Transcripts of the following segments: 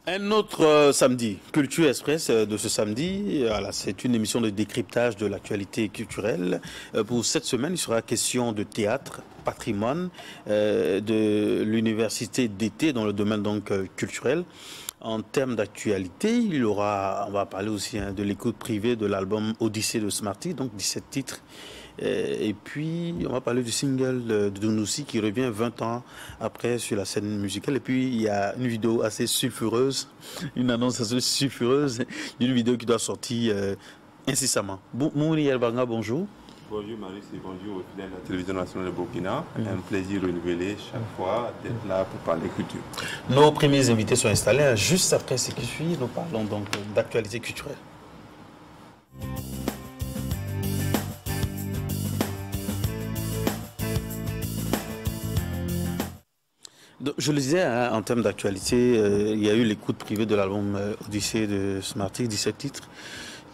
Un autre samedi, Culture Express de ce samedi, voilà, c'est une émission de décryptage de l'actualité culturelle. Pour cette semaine, il sera question de théâtre, patrimoine, de l'université d'été dans le domaine donc culturel. En termes d'actualité, on va parler aussi de l'écoute privée de l'album Odyssée de Smarty, donc 17 titres. Et puis, on va parler du single de Doundoussi qui revient 20 ans après sur la scène musicale. Et puis, il y a une vidéo assez sulfureuse, une annonce assez sulfureuse, une vidéo qui doit sortir incessamment. Mouni Elbanga, bonjour. Bonjour Marie, et bonjour aux fidèles de la télévision nationale de Burkina. Un plaisir renouvelé chaque fois d'être là pour parler culture. Nos premiers invités sont installés. Juste après ce qui suit, nous parlons donc d'actualité culturelle. Donc, je le disais, en termes d'actualité, il y a eu l'écoute privée de l'album Odyssée de Smarty, 17 titres,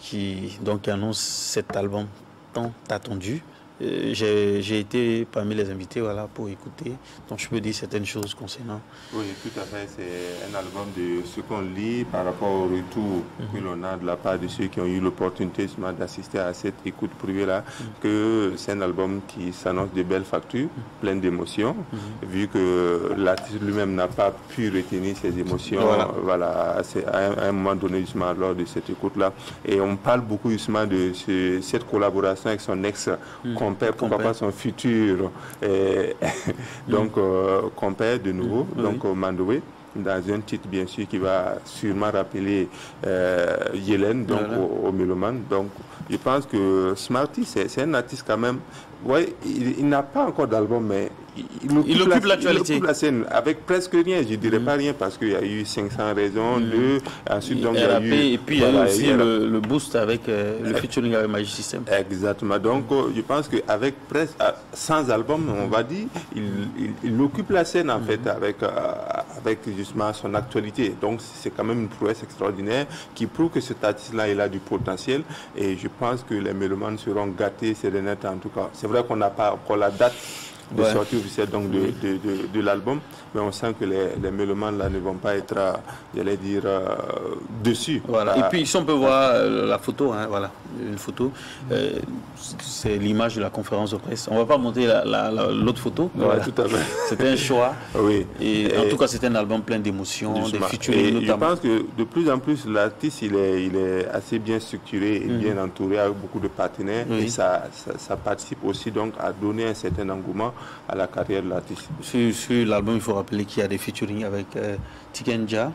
qui donc annonce cet album tant attendu. J'ai été parmi les invités pour écouter, donc je peux dire certaines choses concernant. Oui, tout à fait. C'est un album de ce qu'on lit par rapport au retour que l'on a de la part de ceux qui ont eu l'opportunité d'assister à cette écoute privée-là, que c'est un album qui s'annonce de belles factures, plein d'émotions, vu que l'artiste lui-même n'a pas pu retenir ses émotions voilà, à un moment donné, justement, lors de cette écoute-là. Et on parle beaucoup, justement, de cette collaboration avec son ex-compère, pourquoi pas son futur donc compère de nouveau, donc Mandoué, dans un titre bien sûr qui va sûrement rappeler Yélène, donc au mélomane. Donc je pense que Smarty, c'est un artiste quand même. Ouais, il n'a pas encore d'album, mais il occupe l'actualité. Il occupe la scène avec presque rien, je dirais pas rien, parce qu'il y a eu 500 raisons, ensuite donc il y a eu... Et puis il y a eu aussi le boost avec le featuring avec Magic System. Exactement, donc je pense qu'avec presque 100 albums, on va dire, il occupe la scène en fait avec justement son actualité. Donc c'est quand même une prouesse extraordinaire qui prouve que cet artiste-là, il a du potentiel, et je pense que les mélomanes seront gâtés ces derniers temps en tout cas. C'est vrai qu'on n'a pas encore la date de sortie officielle donc de l'album, mais on sent que les mélomanes là ne vont pas être, j'allais dire, dessus. Voilà. Et puis si on peut voir la photo, voilà, une photo, c'est l'image de la conférence de presse. On ne va pas monter l'autre photo. Voilà. Tout à fait. C'était un choix. Oui. Et en tout cas, c'était un album plein d'émotions, des featuring notamment. Je pense que de plus en plus, l'artiste, il est assez bien structuré et bien entouré avec beaucoup de partenaires. Et ça participe aussi donc à donner un certain engouement à la carrière de l'artiste. Sur l'album, il faut rappeler qu'il y a des featuring avec Tikenja,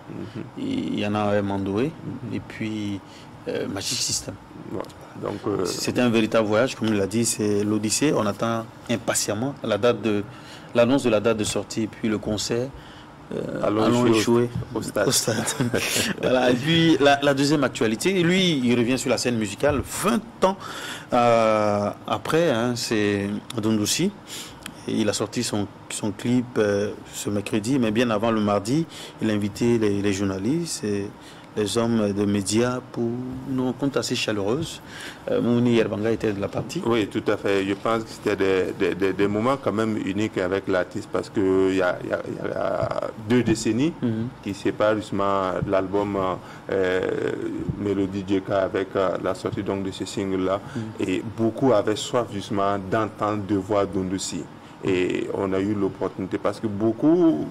il y en a avec Mandoué, et puis Magic System. Donc c'est un véritable voyage, comme il l'a dit, c'est l'Odyssée. On attend impatiemment l'annonce de la date de sortie, et puis le concert. Allons échouer au stade. Voilà. Et puis la deuxième actualité, lui, il revient sur la scène musicale 20 ans après, c'est Doundoussi. Il a sorti son clip ce mercredi, mais bien avant le mardi, il a invité les journalistes et les hommes de médias pour une rencontre assez chaleureuse. Mouni Yerbanga était de la partie. Oui, tout à fait. Je pense que c'était des moments quand même uniques avec l'artiste, parce qu'il y a 2 décennies qui séparent justement l'album Mélodie Djeka avec la sortie donc de ce single-là. Et beaucoup avaient soif justement d'entendre de voix Doundoussi. Et on a eu l'opportunité, parce que beaucoup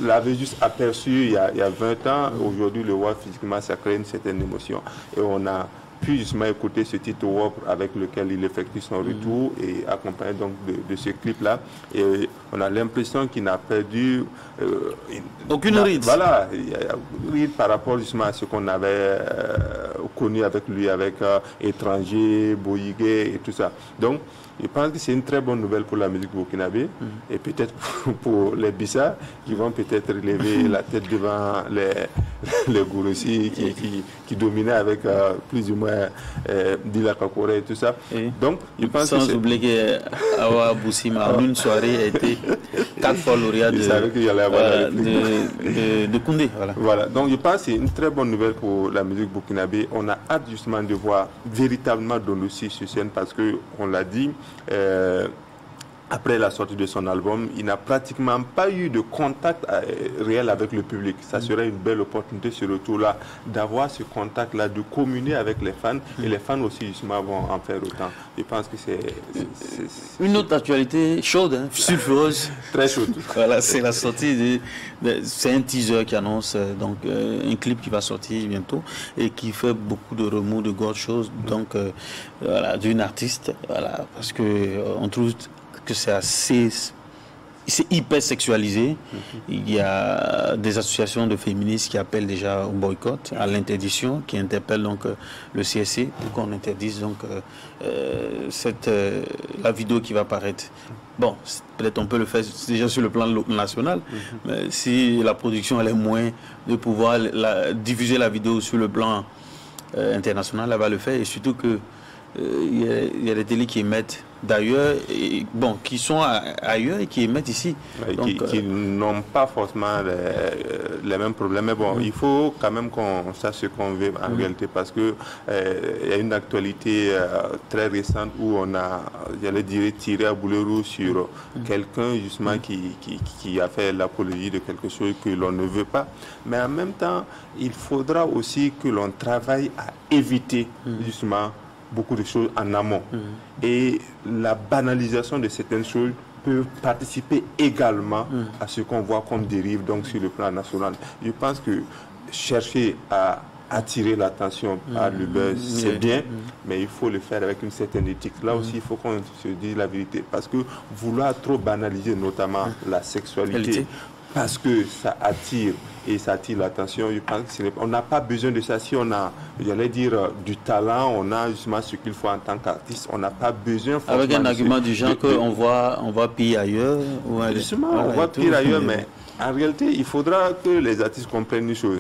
l'avaient juste aperçu il y a 20 ans. Aujourd'hui, le voir physiquement, ça crée une certaine émotion. Et on a pu justement écouter ce titre WOP avec lequel il effectue son retour et accompagné donc de ce clip-là. Et on a l'impression qu'il n'a perdu aucune ride. Voilà, il y a ride par rapport justement à ce qu'on avait connu avec lui, avec Étranger, Boyigué et tout ça. Donc, je pense que c'est une très bonne nouvelle pour la musique burkinabé et peut-être pour les Bissa qui vont peut-être relever la tête devant les Gourossi qui dominaient avec plus ou moins Dila Kakore et tout ça. Et donc, je pense sans oublier qu'Awa Boussima, en une soirée, a été 4 fois lauréat de Koundé. Voilà. Donc, je pense que c'est une très bonne nouvelle pour la musique burkinabé. On a hâte justement de voir véritablement Doundoussi sur scène, parce qu'on l'a dit, après la sortie de son album, il n'a pratiquement pas eu de contact réel avec le public. Ça serait une belle opportunité ce retour-là, d'avoir ce contact-là, de communier avec les fans, et les fans aussi justement vont en faire autant. Je pense que c'est une autre actualité chaude, hein, sulfureuse. Très chaude. Voilà, c'est la sortie c'est un teaser qui annonce donc un clip qui va sortir bientôt et qui fait beaucoup de remous, de grosses choses, donc voilà, d'une artiste, voilà, parce que on trouve que c'est hyper sexualisé. Il y a des associations de féministes qui appellent déjà au boycott, à l'interdiction, qui interpellent donc le CSC pour qu'on interdise donc la vidéo qui va paraître. Bon, peut-être on peut le faire déjà sur le plan national, mais si la production elle est moins de pouvoir diffuser la vidéo sur le plan international, elle va le faire, et surtout que il y a des télés qui émettent d'ailleurs, bon, qui sont ailleurs et qui émettent ici. Donc, qui n'ont pas forcément les mêmes problèmes. Mais bon, il faut quand même qu'on sache ce qu'on veut en réalité, parce que il y a une actualité très récente où on a, j'allais dire, tiré à boulet rouge sur quelqu'un justement qui a fait l'apologie de quelque chose que l'on ne veut pas. Mais en même temps, il faudra aussi que l'on travaille à éviter justement beaucoup de choses en amont. Et la banalisation de certaines choses peut participer également à ce qu'on voit comme dérive donc sur le plan national. Je pense que chercher à attirer l'attention par le buzz, c'est bien, mais il faut le faire avec une certaine éthique. Là aussi, il faut qu'on se dise la vérité, parce que vouloir trop banaliser notamment la sexualité, parce que ça attire et ça attire l'attention, je pense qu'on n'a pas besoin de ça. Si on a, j'allais dire, du talent, on a justement ce qu'il faut en tant qu'artiste, on n'a pas besoin... Avec un argument du genre qu'on voit pire ailleurs. Justement, on voit pire ailleurs, mais en réalité, il faudra que les artistes comprennent une chose.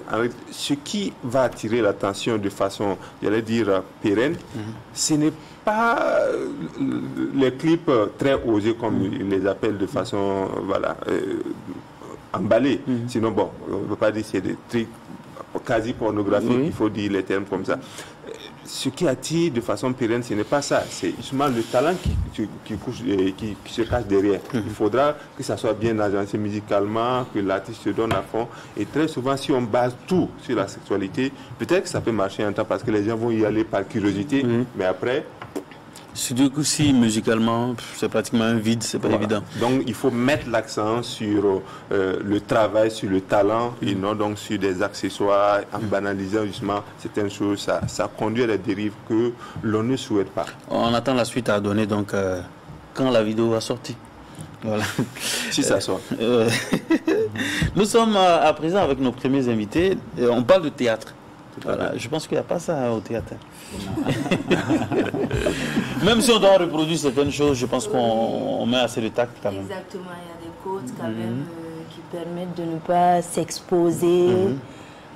Ce qui va attirer l'attention de façon, j'allais dire, pérenne, ce n'est pas les clips très osés, comme ils les appellent de façon, voilà... emballé. Sinon, bon, on ne peut pas dire que c'est des trucs quasi pornographiques, il faut dire les termes comme ça. Ce qui attire de façon pérenne, ce n'est pas ça. C'est justement le talent qui se cache derrière. Il faudra que ça soit bien agencé musicalement, que l'artiste se donne à fond. Et très souvent, si on base tout sur la sexualité, peut-être que ça peut marcher un temps parce que les gens vont y aller par curiosité, mais après... Du coup, si musicalement, c'est pratiquement un vide, c'est pas évident. Donc, il faut mettre l'accent sur le travail, sur le talent, et non donc sur des accessoires, en banalisant justement certaines choses. Ça conduit à des dérives que l'on ne souhaite pas. On attend la suite à donner, donc, quand la vidéo va sortir. Voilà. Si ça sort. Nous sommes à présent avec nos premiers invités. On parle de théâtre. Voilà. Je pense qu'il n'y a pas ça au théâtre. Même si on doit reproduire certaines choses, je pense qu'on met assez de tact quand même. Exactement, il y a des codes quand même qui permettent de ne pas s'exposer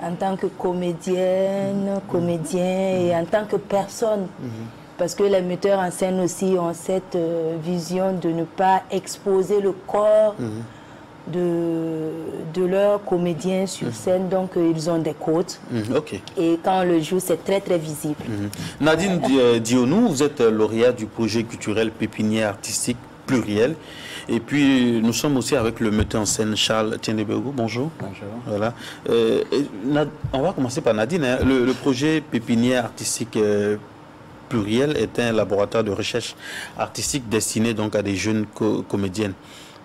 en tant que comédienne, comédien et en tant que personne. Parce que les metteurs en scène aussi ont cette vision de ne pas exposer le corps de leurs comédiens sur scène, donc ils ont des codes. Et quand on le joue, c'est très très visible. Nadine Dionou, vous êtes lauréate du projet culturel Pépinière artistique pluriel. Et puis nous sommes aussi avec le metteur en scène Charles Tiendebego. Bonjour. Bonjour. Voilà. On va commencer par Nadine. Hein. Le projet Pépinière artistique pluriel est un laboratoire de recherche artistique destiné donc à des jeunes comédiennes.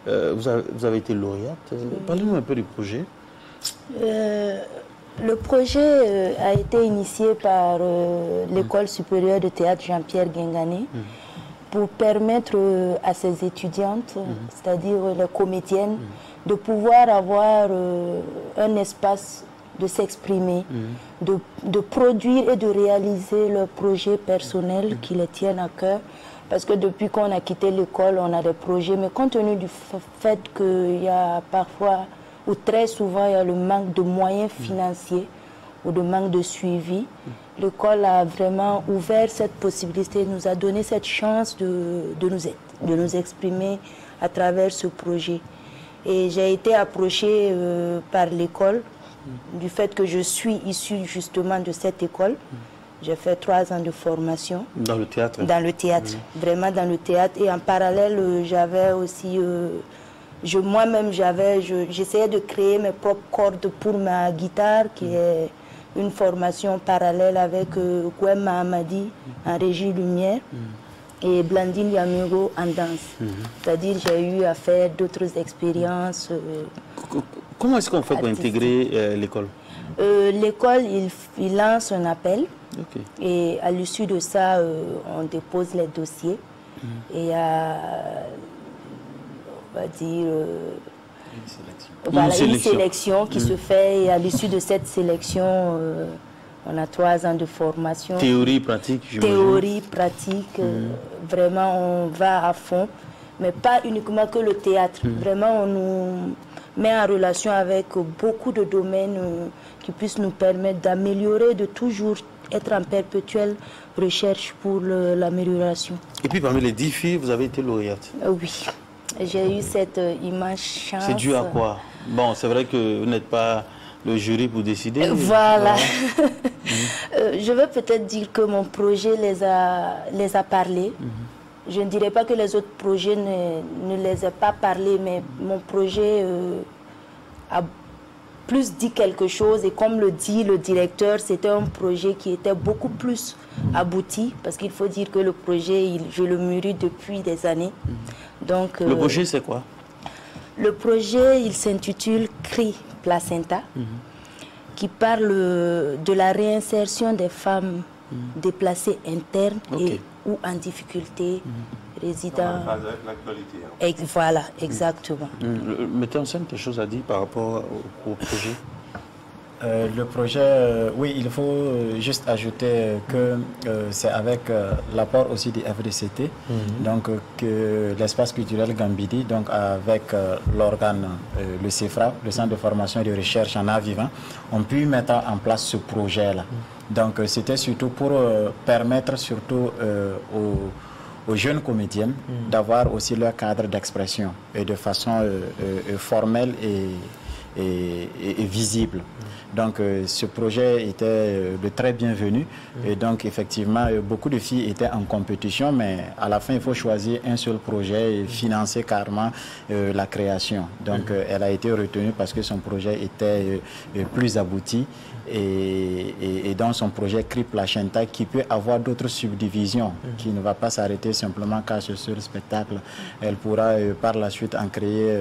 Vous avez été lauréate. Parlez-nous un peu du projet. Le projet a été initié par l'École supérieure de théâtre Jean-Pierre Guingané pour permettre à ses étudiantes, c'est-à-dire les comédiennes, de pouvoir avoir un espace de s'exprimer, de produire et de réaliser leurs projets personnels qui les tiennent à cœur. Parce que depuis qu'on a quitté l'école, on a des projets, mais compte tenu du fait qu'il y a parfois, ou très souvent, il y a le manque de moyens financiers ou de manque de suivi, l'école a vraiment ouvert cette possibilité, nous a donné cette chance de nous exprimer à travers ce projet. Et j'ai été approchée par l'école, du fait que je suis issue justement de cette école. J'ai fait 3 ans de formation. Dans le théâtre? Dans le théâtre, vraiment dans le théâtre. Et en parallèle, j'avais aussi... moi-même, j'essayais de créer mes propres cordes pour ma guitare, qui est une formation parallèle avec Kouem Mahamadi en régie lumière et Blandine Yamuro en danse. C'est-à-dire j'ai eu à faire d'autres expériences. Comment est-ce qu'on fait pour intégrer l'école? L'école, il lance un appel. Et à l'issue de ça, on dépose les dossiers. Et on va dire... une sélection qui se fait, et à l'issue de cette sélection, on a 3 ans de formation. Théorie, pratique, j'imagine. Théorie, pratique, vraiment on va à fond, mais pas uniquement que le théâtre. Vraiment on nous met en relation avec beaucoup de domaines qui puissent nous permettre d'améliorer, de toujours être en perpétuelle recherche pour l'amélioration. Et puis parmi les 10 filles, vous avez été lauréate? Oui. J'ai eu cette immense chance. C'est dû à quoi? Bon, c'est vrai que vous n'êtes pas le jury pour décider. Voilà. Je veux peut-être dire que mon projet les a parlé. Je ne dirais pas que les autres projets ne les aient pas parlé, mais mon projet a plus dit quelque chose. Et comme le dit le directeur, c'était un projet qui était beaucoup plus abouti, parce qu'il faut dire que le projet, je le mûris depuis des années. Donc, le projet, c'est quoi? Le projet, il s'intitule CRI Placenta, qui parle de la réinsertion des femmes déplacées internes ou en difficulté, résidant... Voilà, exactement. Mettez en scène quelque chose à dire par rapport au projet. Le projet, oui, il faut juste ajouter que c'est avec l'apport aussi du FDCT, donc que l'espace culturel Gambidi, donc avec l'organe, le CEFRA, le Centre de formation et de recherche en art vivant, ont pu mettre en place ce projet-là. Donc c'était surtout pour permettre surtout aux jeunes comédiennes d'avoir aussi leur cadre d'expression et de façon formelle et visible. Donc ce projet était de très bienvenu et donc effectivement beaucoup de filles étaient en compétition, mais à la fin il faut choisir un seul projet et financer carrément la création. Donc elle a été retenue parce que son projet était plus abouti et dans son projet CRI Placenta qui peut avoir d'autres subdivisions, qui ne va pas s'arrêter simplement qu'à ce seul spectacle. Elle pourra par la suite en créer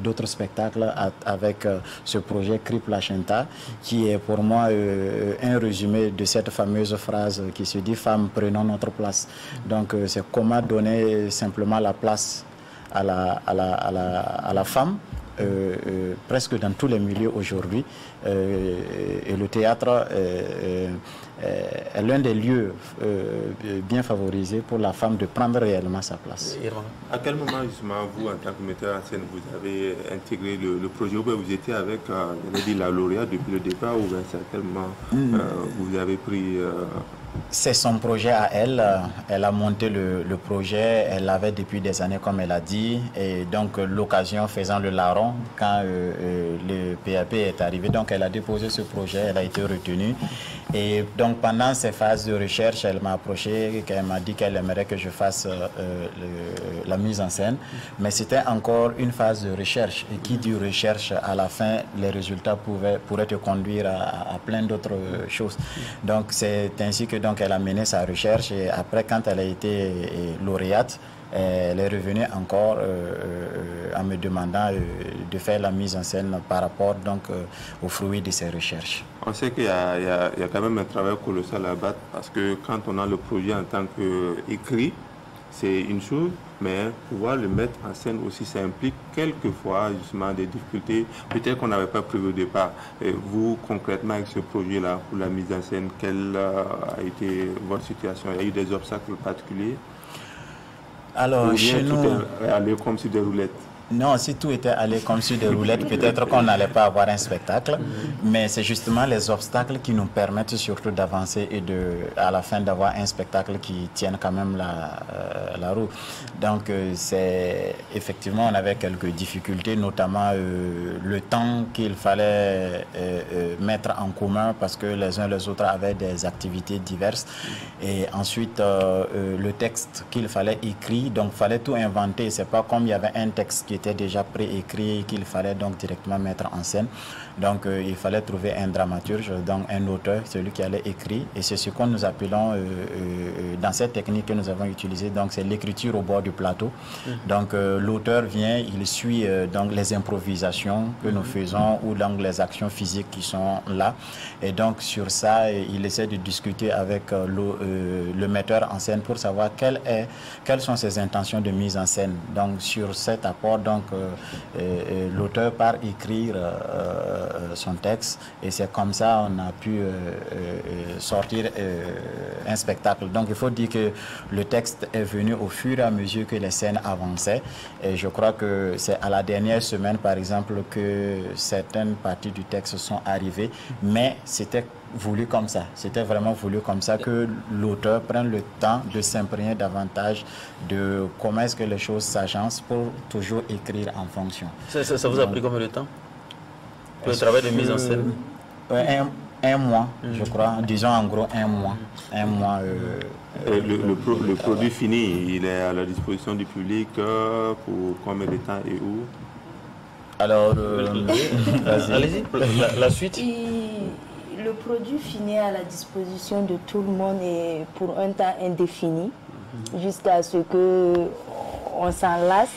d'autres spectacles avec ce projet CRI Placenta, qui est pour moi un résumé de cette fameuse phrase qui se dit « Femmes, prenons notre place ». Donc c'est comment donner simplement la place à la femme, presque dans tous les milieux aujourd'hui. Et le théâtre est l'un des lieux bien favorisés pour la femme de prendre réellement sa place. À quel moment justement vous, en tant que metteur en scène, vous avez intégré le projet, ou bien vous étiez avec la lauréate depuis le départ, ou bien c'est à quel moment vous avez pris... C'est son projet à elle. Elle a monté le projet. Elle l'avait depuis des années, comme elle a dit. Et donc, l'occasion faisant le larron, quand le PAP est arrivé, donc elle a déposé ce projet. Elle a été retenue. Et donc, pendant ces phases de recherche, elle m'a approché, elle m'a dit qu'elle aimerait que je fasse la mise en scène. Mais c'était encore une phase de recherche. Et qui dit recherche, à la fin, les résultats pourraient te conduire à plein d'autres choses. Donc, c'est ainsi que donc, elle a mené sa recherche et après, quand elle a été lauréate, elle est revenue encore en me demandant de faire la mise en scène par rapport donc, aux fruits de ses recherches. On sait qu'il y a quand même un travail colossal à battre parce que quand on a le projet en tant qu'écrit, c'est une chose, mais pouvoir le mettre en scène aussi, ça implique quelquefois justement des difficultés, peut-être qu'on n'avait pas prévu au départ. Et vous, concrètement, avec ce projet-là, pour la mise en scène, quelle a été votre situation? Il y a eu des obstacles particuliers? Alors, chez nous... Tout est allé comme sur des roulettes. Non, si tout était allé comme sur des roulettes, peut-être qu'on n'allait pas avoir un spectacle. Mais c'est justement les obstacles qui nous permettent surtout d'avancer et à la fin d'avoir un spectacle qui tienne quand même la roue. Donc, effectivement, on avait quelques difficultés, notamment le temps qu'il fallait mettre en commun parce que les uns les autres avaient des activités diverses. Et ensuite, le texte qu'il fallait écrire, donc il fallait tout inventer. C'est pas comme il y avait un texte qui était déjà préécrit qu'il fallait donc directement mettre en scène. Donc il fallait trouver un dramaturge, donc un auteur, celui qui allait écrire. Et c'est ce que nous appelons dans cette technique que nous avons utilisée, donc c'est l'écriture au bord du plateau. Donc l'auteur vient, il suit donc les improvisations que nous faisons ou donc les actions physiques qui sont là. Et donc sur ça, il essaie de discuter avec le metteur en scène pour savoir quelles sont ses intentions de mise en scène. Donc sur cet apport, donc l'auteur part écrire son texte et c'est comme ça on a pu sortir un spectacle. Donc il faut dire que le texte est venu au fur et à mesure que les scènes avançaient et je crois que c'est à la dernière semaine par exemple que certaines parties du texte sont arrivées, mais c'était voulu comme ça. C'était vraiment voulu comme ça que l'auteur prenne le temps de s'imprégner davantage de comment est-ce que les choses s'agencent pour toujours écrire en fonction. Ça vous a pris combien de temps? Le travail de mise en scène? Un mois, je crois. Disons en gros un mois. Le produit fini, il est à la disposition du public pour combien de temps et où? Alors, allez-y, la suite. Le produit fini est à la disposition de tout le monde et pour un temps indéfini, jusqu'à ce qu'on s'en lasse.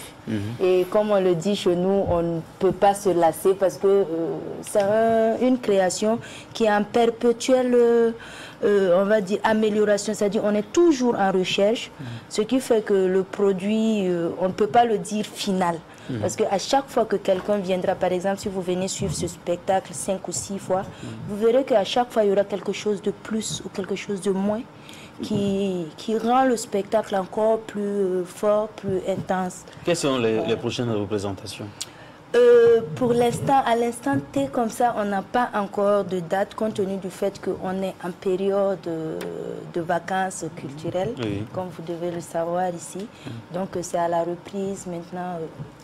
Et comme on le dit chez nous, on ne peut pas se lasser parce que c'est une création qui est en perpétuelle, on va dire, amélioration. C'est-à-dire on est toujours en recherche, ce qui fait que le produit, on ne peut pas le dire final. Parce qu'à chaque fois que quelqu'un viendra, par exemple, si vous venez suivre ce spectacle 5 ou 6 fois, vous verrez qu'à chaque fois, il y aura quelque chose de plus ou quelque chose de moins qui rend le spectacle encore plus fort, plus intense. Quelles sont les prochaines représentations? Pour l'instant, à l'instant T, comme ça, on n'a pas encore de date, compte tenu du fait qu'on est en période de vacances culturelles, comme vous devez le savoir ici. Donc, c'est à la reprise. Maintenant,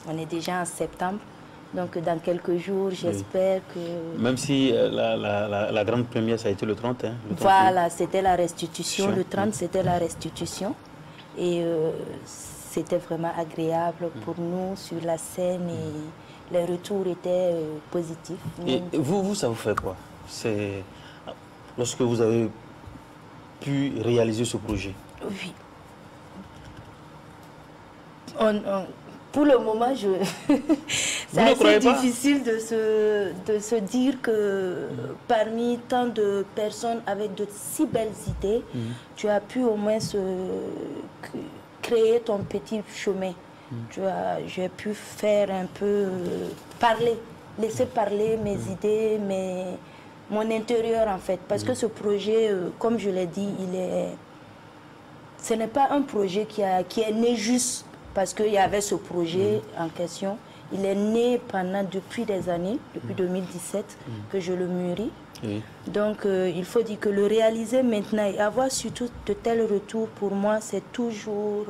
on est déjà en septembre. Donc, dans quelques jours, j'espère que... Même si la grande première, ça a été le 30, hein, le 30 Voilà, c'était la restitution. Le 30, c'était la restitution. Et c'était vraiment agréable pour nous sur la scène et les retours étaient positifs. Et vous, ça vous fait quoi? C'est lorsque vous avez pu réaliser ce projet? Oui. Pour le moment, c'est assez difficile de se dire que parmi tant de personnes avec de si belles idées, tu as pu au moins créer ton petit chemin. J'ai pu faire un peu laisser parler mes idées, mon intérieur en fait. Parce que ce projet, comme je l'ai dit, ce n'est pas un projet qui est né juste parce qu'il y avait ce projet en question. Il est né depuis des années, depuis 2017, que je le mûris. Donc, il faut dire que le réaliser maintenant et avoir surtout de tels retours, pour moi, c'est toujours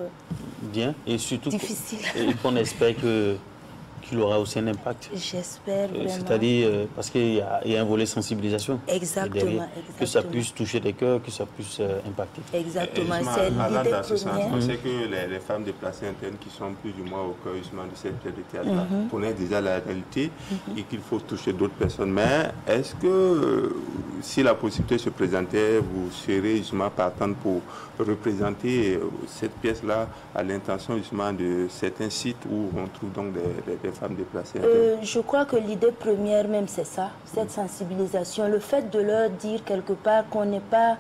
bien et surtout difficile. Et qu'on espère qu'il aura aussi un impact. J'espère vraiment. C'est-à-dire parce qu'il y a un volet sensibilisation. Exactement. Que ça puisse toucher des cœurs, que ça puisse impacter. Exactement. C'est l'idée première. On sait que les femmes déplacées internes qui sont plus ou moins au cœur justement de cette pièce de théâtre connaissent déjà la réalité et qu'il faut toucher d'autres personnes. Mais est-ce que si la possibilité se présentait, vous serez justement partante pour représenter cette pièce-là à l'intention justement de certains sites où on trouve donc des femmes déplacées? Je crois que l'idée première même c'est ça, cette sensibilisation, le fait de leur dire quelque part qu'on n'est pas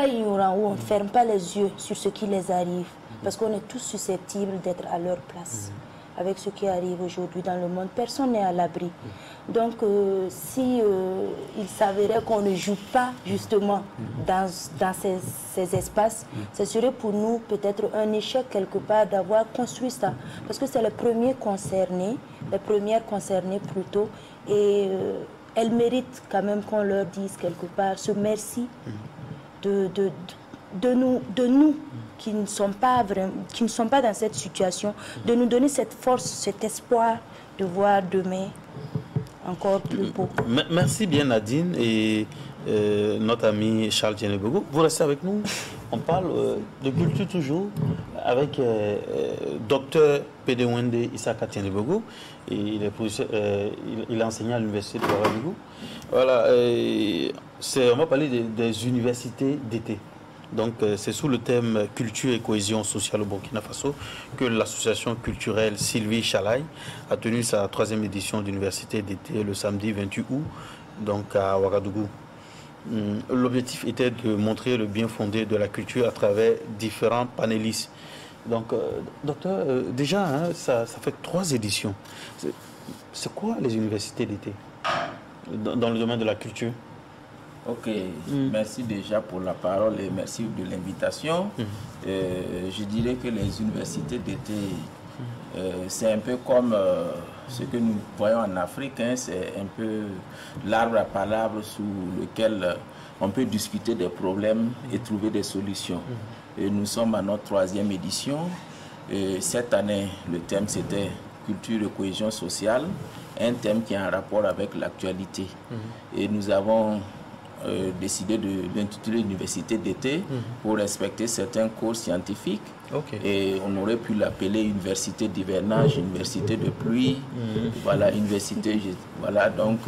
ignorant ou on ne ferme pas les yeux sur ce qui les arrive, parce qu'on est tous susceptibles d'être à leur place. avec ce qui arrive aujourd'hui dans le monde. Personne n'est à l'abri. Donc, si il s'avérait qu'on ne joue pas justement dans ces espaces, ce serait pour nous peut-être un échec quelque part d'avoir construit ça. Parce que c'est les premières concernées plutôt, et elles méritent quand même qu'on leur dise quelque part ce merci de nous qui ne sommes pas dans cette situation, de nous donner cette force, cet espoir de voir demain encore plus beau. Merci bien Nadine et notre ami Charles Tienebogo. Vous restez avec nous. On parle de culture toujours avec Dr Pedewende Isaka Tienebogo. Il est professeur, il enseigne à l'université de Ouagadougou. Voilà, on va parler des universités d'été. Donc, c'est sous le thème culture et cohésion sociale au Burkina Faso que l'association culturelle Sylvie Chalaï a tenu sa 3e édition d'université d'été le samedi 28 août, donc à Ouagadougou. L'objectif était de montrer le bien fondé de la culture à travers différents panélistes. Donc, docteur, déjà, hein, ça fait 3 éditions. C'est quoi les universités d'été dans le domaine de la culture? Ok, merci déjà pour la parole et merci de l'invitation. Je dirais que les universités d'été, c'est un peu comme ce que nous voyons en Afrique, hein, c'est un peu l'arbre à palabres sous lequel on peut discuter des problèmes et trouver des solutions. Et nous sommes à notre 3e édition. Et cette année, le thème c'était culture et cohésion sociale, un thème qui est en rapport avec l'actualité. Et nous avons décidé d'intituler l'université d'été pour respecter certains cours scientifiques. Et on aurait pu l'appeler université d'hivernage, université de pluie, voilà, université, voilà, donc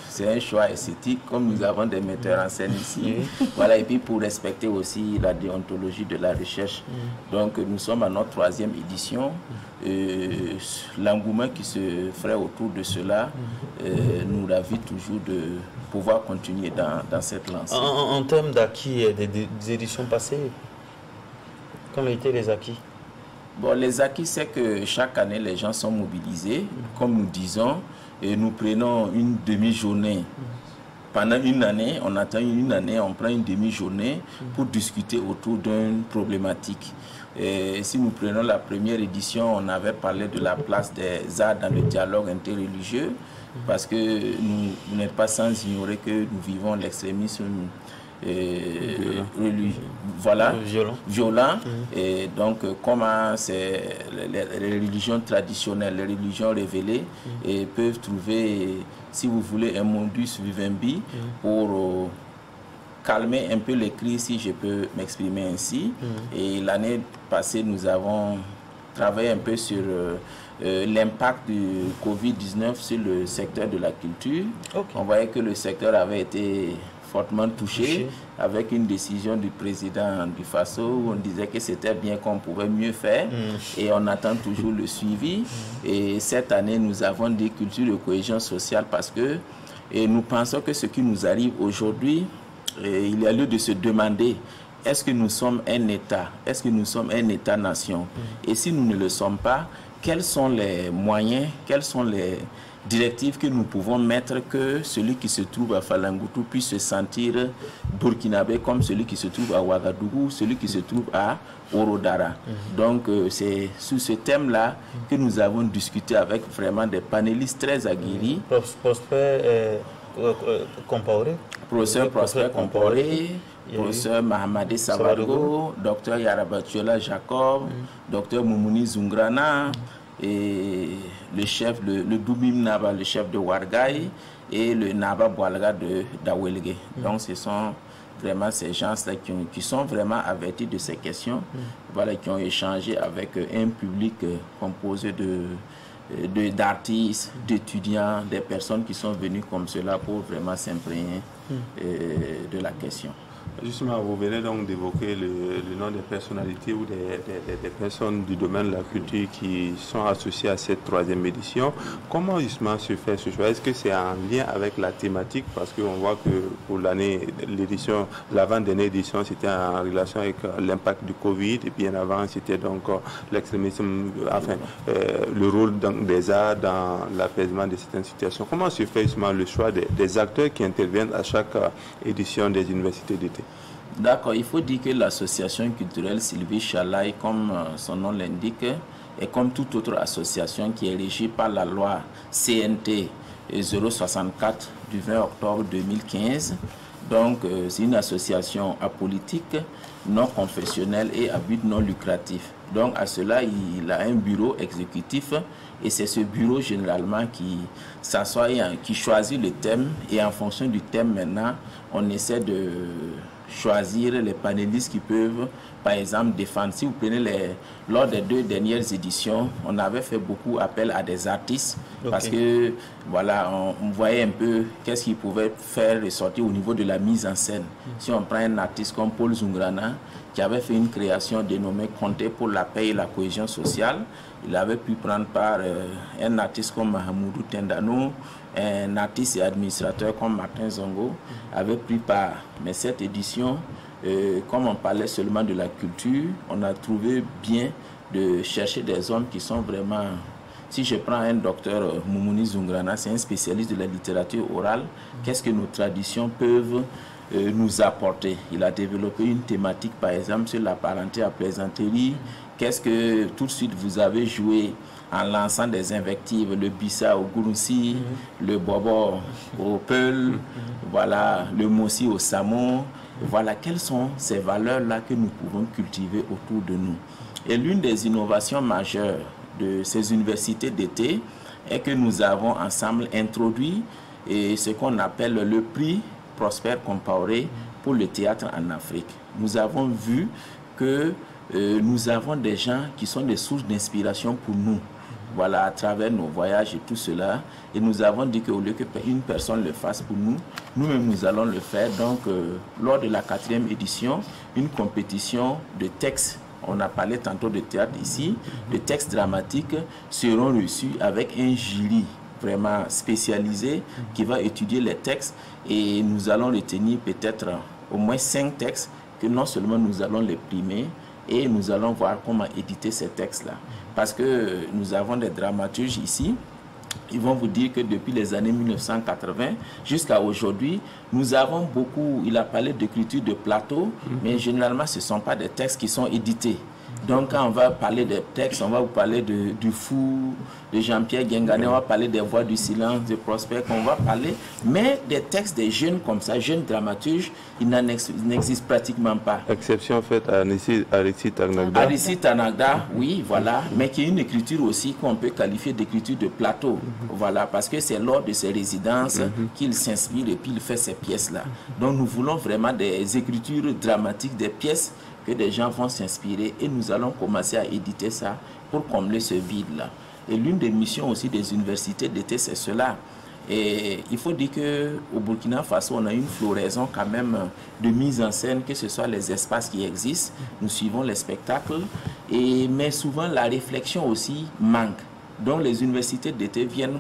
c'est un choix esthétique, comme nous avons des metteurs en scène ici, voilà, et puis pour respecter aussi la déontologie de la recherche. Donc nous sommes à notre 3e édition, l'engouement qui se ferait autour de cela nous ravit toujours de pouvoir continuer dans cette lancée. En termes d'acquis des éditions passées, quels ont été les acquis? Bon, les acquis, c'est que chaque année, les gens sont mobilisés. Comme nous disons, et nous prenons une demi-journée. Pendant une année, on attend une année, on prend une demi-journée pour discuter autour d'une problématique. Et si nous prenons la première édition, on avait parlé de la place des arts dans le dialogue interreligieux, parce que vous n'êtes pas sans ignorer que nous vivons l'extrémisme violent. Et donc comment les religions traditionnelles, les religions révélées peuvent trouver, si vous voulez, un modus vivendi pour calmer un peu les cris, si je peux m'exprimer ainsi. Et l'année passée, nous avons travaillé un peu sur l'impact du Covid-19 sur le secteur de la culture. On voyait que le secteur avait été fortement touché avec une décision du président du Faso où on disait que c'était bien, qu'on pouvait mieux faire et on attend toujours le suivi. Et cette année, nous avons des cultures de cohésion sociale parce que nous pensons que ce qui nous arrive aujourd'hui, il y a lieu de se demander, est-ce que nous sommes un État? Est-ce que nous sommes un État-nation? Et si nous ne le sommes pas, quels sont les moyens, quelles sont les directives que nous pouvons mettre que celui qui se trouve à Falangoutou puisse se sentir burkinabé comme celui qui se trouve à Ouagadougou, celui qui se trouve à Orodara. Donc c'est sur ce thème-là que nous avons discuté avec vraiment des panélistes très aguerris. Professeur Prosper Compaoré, professeur Mahamadé Sabargo, docteur Yarabatiola Jacob, docteur Moumouni Zungrana, et le chef, le Doubim Naba, le chef de Wargaï, et le Naba Boalga de Dawelge. Donc ce sont vraiment ces gens-là qui sont vraiment avertis de ces questions, voilà, qui ont échangé avec un public composé d'artistes, d'étudiants, des personnes qui sont venues comme cela pour vraiment s'imprégner de la question. Justement, vous venez donc d'évoquer le nom des personnalités ou des personnes du domaine de la culture qui sont associées à cette 3e édition. Comment justement se fait ce choix? Est-ce que c'est en lien avec la thématique? Parce qu'on voit que pour l'édition, l'avant-dernière édition, c'était en relation avec l'impact du Covid, et bien avant, c'était donc l'extrémisme, enfin, le rôle des arts dans l'apaisement de certaines situations. Comment se fait justement le choix des acteurs qui interviennent à chaque édition des universités d'été? D'accord, il faut dire que l'association culturelle Sylvie Chalaï, comme son nom l'indique, est comme toute autre association qui est régie par la loi CNT 064 du 20 octobre 2015. Donc, c'est une association apolitique, non confessionnelle et à but non lucratif. Donc, à cela, il a un bureau exécutif et c'est ce bureau généralement qui s'assoit et qui choisit le thème. Et en fonction du thème, maintenant, on essaie de choisir les panélistes qui peuvent, par exemple, défendre. Si vous prenez lors des 2 dernières éditions, on avait fait beaucoup appel à des artistes parce que, voilà, on voyait un peu qu'est-ce qu'ils pouvaient faire ressortir au niveau de la mise en scène. Si on prend un artiste comme Paul Zungrana, qui avait fait une création dénommée Compter pour la paix et la cohésion sociale, il avait pu prendre part un artiste comme Mahamoudou Tendano, un artiste et administrateur comme Martin Zongo avait pris part. Mais cette édition, comme on parlait seulement de la culture, on a trouvé bien de chercher des hommes qui sont vraiment... Si je prends un docteur Moumouni Zungrana, c'est un spécialiste de la littérature orale, qu'est-ce que nos traditions peuvent nous apporter? Il a développé une thématique, par exemple, sur la parenté à plaisanterie. Qu'est-ce que tout de suite vous avez joué en lançant des invectives, le Bissa au Gouroussi, le Bobo au Peul, voilà, le Mossi au Samon. Voilà, quelles sont ces valeurs-là que nous pouvons cultiver autour de nous. Et l'une des innovations majeures de ces universités d'été est que nous avons ensemble introduit ce qu'on appelle le prix Prosper Compaoré pour le théâtre en Afrique. Nous avons vu que nous avons des gens qui sont des sources d'inspiration pour nous. Voilà, à travers nos voyages et tout cela. Et nous avons dit qu'au lieu qu'une personne le fasse pour nous, nous-mêmes nous allons le faire. Donc, lors de la 4e édition, une compétition de textes, on a parlé tantôt de théâtre ici, de textes dramatiques seront reçus avec un jury vraiment spécialisé qui va étudier les textes et nous allons retenir peut-être au moins 5 textes que non seulement nous allons les primer et nous allons voir comment éditer ces textes-là. Parce que nous avons des dramaturges ici, ils vont vous dire que depuis les années 1980 jusqu'à aujourd'hui, nous avons beaucoup, il a parlé d'écriture de plateau, mais généralement ce ne sont pas des textes qui sont édités. Donc quand on va parler des textes, on va vous parler du Fou, de Jean-Pierre Guingané, on va parler des Voix du silence, de Prosper, on va parler, mais des textes des jeunes comme ça, jeunes dramaturges, ils n'existent pratiquement pas. Exception faite à Aristide Tanagda. Aristide Tanagda, oui, voilà, mais qui est une écriture aussi qu'on peut qualifier d'écriture de plateau, voilà, parce que c'est lors de ses résidences qu'il s'inspire et puis il fait ces pièces-là. Donc nous voulons vraiment des écritures dramatiques, des pièces que des gens vont s'inspirer et nous allons commencer à éditer ça pour combler ce vide-là. Et l'une des missions aussi des universités d'été, c'est cela. Et il faut dire qu'au Burkina Faso, on a une floraison quand même de mise en scène, que ce soit les espaces qui existent, nous suivons les spectacles, mais souvent la réflexion aussi manque. Donc les universités d'été viennent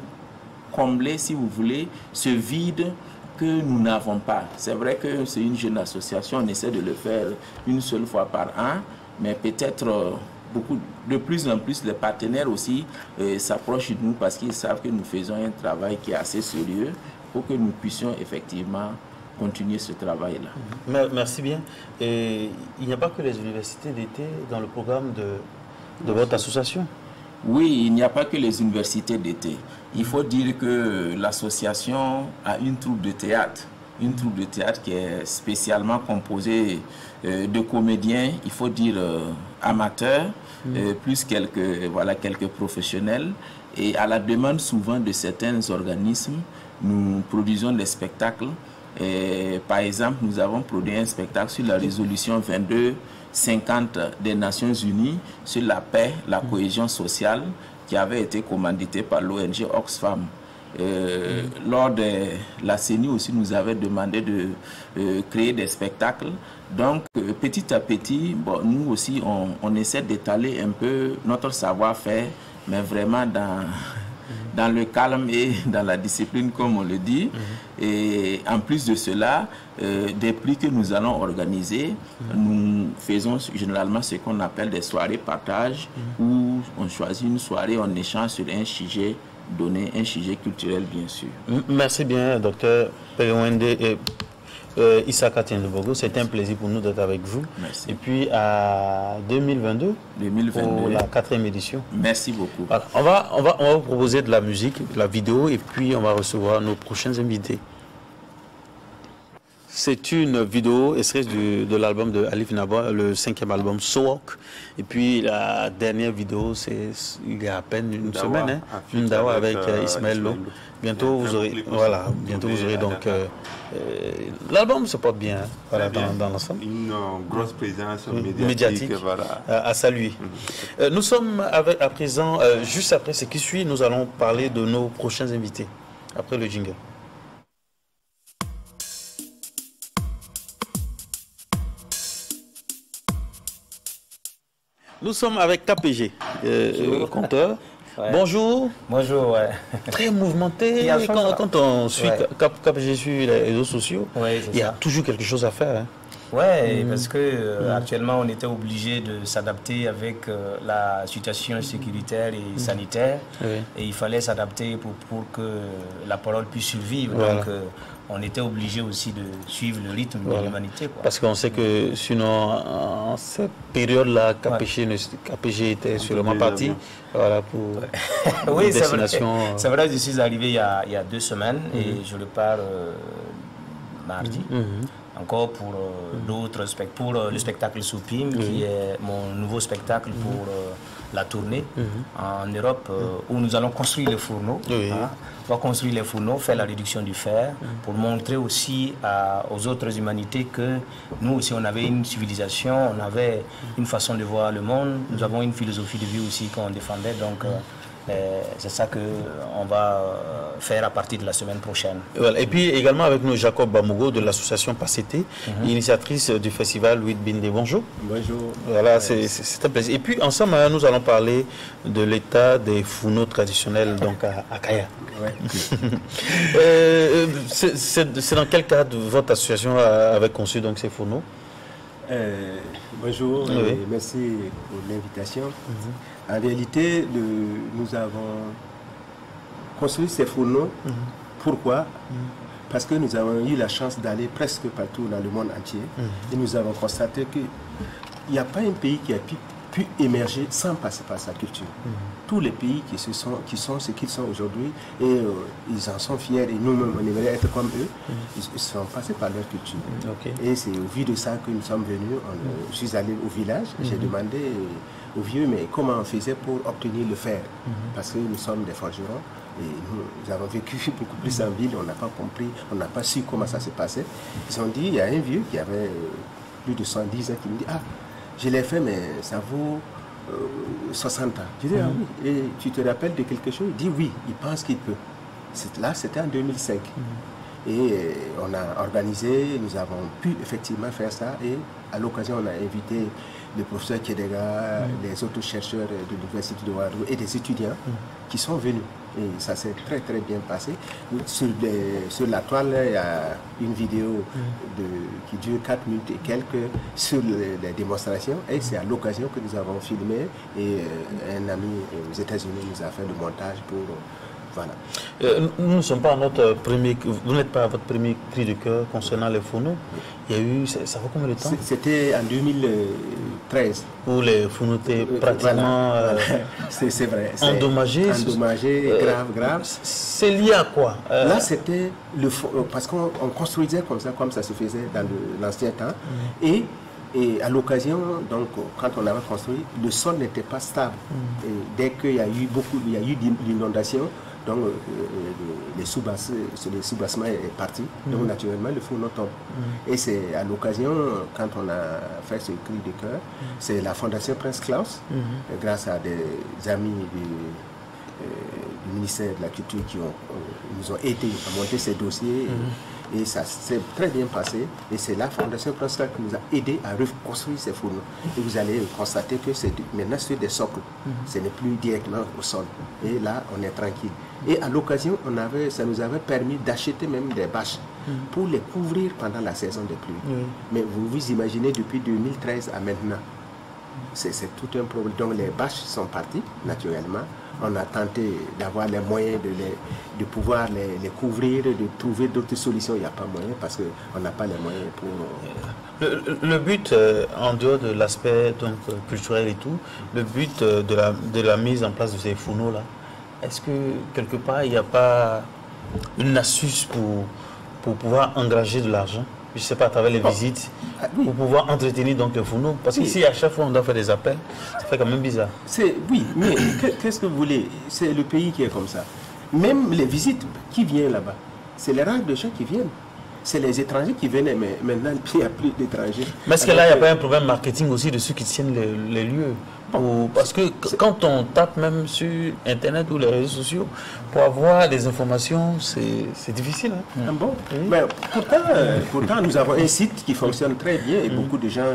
combler, si vous voulez, ce vide que nous n'avons pas. C'est vrai que c'est une jeune association, on essaie de le faire une seule fois par an, mais peut-être de plus en plus les partenaires aussi s'approchent de nous parce qu'ils savent que nous faisons un travail qui est assez sérieux pour que nous puissions effectivement continuer ce travail-là. Merci bien. Et il n'y a pas que les universités d'été dans le programme de votre association? Oui, il n'y a pas que les universités d'été. Il faut dire que l'association a une troupe de théâtre. Une troupe de théâtre qui est spécialement composée de comédiens, il faut dire amateurs, plus quelques professionnels. Et à la demande souvent de certains organismes, nous produisons des spectacles. Et, par exemple, nous avons produit un spectacle sur la résolution 2250 des Nations Unies sur la paix, la cohésion sociale, qui avait été commandité par l'ONG Oxfam. lors de la CENI aussi nous avait demandé de créer des spectacles. Donc petit à petit, bon, nous aussi on essaie d'étaler un peu notre savoir-faire, mais vraiment dans le calme et dans la discipline, comme on le dit. Et en plus de cela, des prix que nous allons organiser, nous faisons généralement ce qu'on appelle des soirées partage, où on choisit une soirée, on échange sur un sujet donné, un sujet culturel bien sûr. Merci bien, docteur Pegwende Isaka Tiendebogo. C'était un plaisir pour nous d'être avec vous. Merci. Et puis à 2022 pour la 4e édition. Merci beaucoup. Voilà. On va vous proposer de la musique, de la vidéo, et puis on va recevoir nos prochains invités. C'est une vidéo extraite de l'album de Alif Naba, le 5e album So Walk. Et puis la dernière vidéo, c'est il y a à peine une semaine, hein, une dawa avec Ismaël Lo. Bientôt vous aurez, voilà, bientôt vous aurez donc l'album se porte bien, hein, voilà, dans l'ensemble. Une grosse présence médiatique voilà. À saluer. Nous sommes à présent, juste après ce qui suit, nous allons parler de nos prochains invités après le jingle. Nous sommes avec KPG, compteur. Ouais. Bonjour. Bonjour, ouais. Très mouvementé. Quand on suit KPG sur les réseaux sociaux, il y a toujours quelque chose à faire. Hein. Oui, parce que actuellement on était obligé de s'adapter avec la situation sécuritaire et sanitaire. Et il fallait s'adapter pour que la parole puisse survivre. Donc on était obligé aussi de suivre le rythme de l'humanité. Parce qu'on sait que sinon, en cette période-là, KPG était sûrement parti pour oui, c'est vrai, je suis arrivé il y a 2 semaines et je repars mardi. Encore pour d'autres spectacles, pour le spectacle Soupim, qui est mon nouveau spectacle pour la tournée en Europe, où nous allons construire les fourneaux. On va construire les fourneaux, faire la réduction du fer, pour montrer aussi aux autres humanités que nous aussi on avait une civilisation, on avait une façon de voir le monde, nous avons une philosophie de vie aussi qu'on défendait. Donc c'est ça qu'on va faire à partir de la semaine prochaine. Voilà. Et puis également avec nous Jacob Bamugo de l'association Pacete, initiatrice du festival Louis Binde. Bonjour. Bonjour. Voilà, c'est un plaisir. Et puis ensemble, nous allons parler de l'état des fourneaux traditionnels donc à Kaya. C'est dans quel cadre votre association avait conçu donc ces fourneaux? Bonjour, merci pour l'invitation. En réalité, nous avons construit ces fourneaux. Pourquoi? Parce que nous avons eu la chance d'aller presque partout dans le monde entier. Et nous avons constaté qu'il n'y a pas un pays qui a pu émerger sans passer par sa culture. Tous les pays qui sont ce qu'ils sont aujourd'hui, et ils en sont fiers, et nous-mêmes, on aimerait être comme eux, ils sont passés par leur culture. Et c'est au vu de ça que nous sommes venus. Je suis allé au village, j'ai demandé aux vieux, mais comment on faisait pour obtenir le fer? Parce que nous sommes des forgerons, et nous avons vécu beaucoup plus en ville, on n'a pas compris, on n'a pas su comment ça se passait. Ils ont dit, il y a un vieux qui avait plus de 110 ans qui me dit, ah, je l'ai fait, mais ça vaut 60 ans. Je dis, ah oui, et tu te rappelles de quelque chose? Il dit, oui, il pense qu'il peut. Là, c'était en 2005. Et on a organisé, nous avons pu effectivement faire ça, et à l'occasion, on a invité le professeur Kédega, les autres chercheurs de l'université de Ouagadougou et des étudiants qui sont venus. Et ça s'est très très bien passé. Sur la toile, il y a une vidéo qui dure 4 minutes et quelques sur les démonstrations. Et c'est à l'occasion que nous avons filmé. Et un ami aux États-Unis nous a fait le montage pour... Voilà. Nous ne sommes pas à notre premier... Vous n'êtes pas à votre premier cri de cœur concernant les fourneaux. Il y a eu... Ça fait combien de temps? C'était en 2013. Où les fourneaux étaient pratiquement... c'est vrai. Endommagés. Endommagés, grave. C'est lié à quoi? Là, c'était le... Parce qu'on construisait comme ça se faisait dans l'ancien temps. Et à l'occasion, donc, quand on avait construit, le sol n'était pas stable. Et dès qu'il y a eu d'inondations, donc les sous-bassements est parti. Donc naturellement, le fourneau tombe. Et c'est à l'occasion, quand on a fait ce cri de cœur, c'est la Fondation Prince Claus, grâce à des amis du ministère de la Culture qui nous ont aidés à monter ces dossiers. Et ça s'est très bien passé. Et c'est la Fondation Prostar qui nous a aidés à reconstruire ces fourneaux. Et vous allez constater que c'est maintenant sur des socles. Ce n'est plus directement au sol. Et là, on est tranquille. Et à l'occasion, ça nous avait permis d'acheter même des bâches pour les couvrir pendant la saison des pluies. Mais vous imaginez, depuis 2013 à maintenant, c'est tout un problème. Donc les bâches sont parties, naturellement. On a tenté d'avoir les moyens de pouvoir les couvrir, de trouver d'autres solutions. Il n'y a pas moyen parce qu'on n'a pas les moyens pour... Le but, en dehors de l'aspect culturel et tout, le but de la mise en place de ces fourneaux-là, est-ce que quelque part il n'y a pas une astuce pour pouvoir engager de l'argent? Je ne sais pas, à travers les visites, pour pouvoir entretenir donc les fourneaux. Parce qu'ici, à chaque fois, on doit faire des appels. Ça fait quand même bizarre. Oui, mais qu'est-ce que vous voulez? C'est le pays qui est comme ça. Même les visites, qui viennent là-bas? C'est les rares de gens qui viennent. C'est les étrangers qui venaient, mais maintenant, il n'y a plus d'étrangers. Mais est-ce que là, il n'y a pas un problème marketing aussi de ceux qui tiennent les lieux? Parce que quand on tape même sur Internet ou les réseaux sociaux, pour avoir des informations, c'est difficile. Hein? Bon, mais pourtant, nous avons un site qui fonctionne très bien et beaucoup de gens,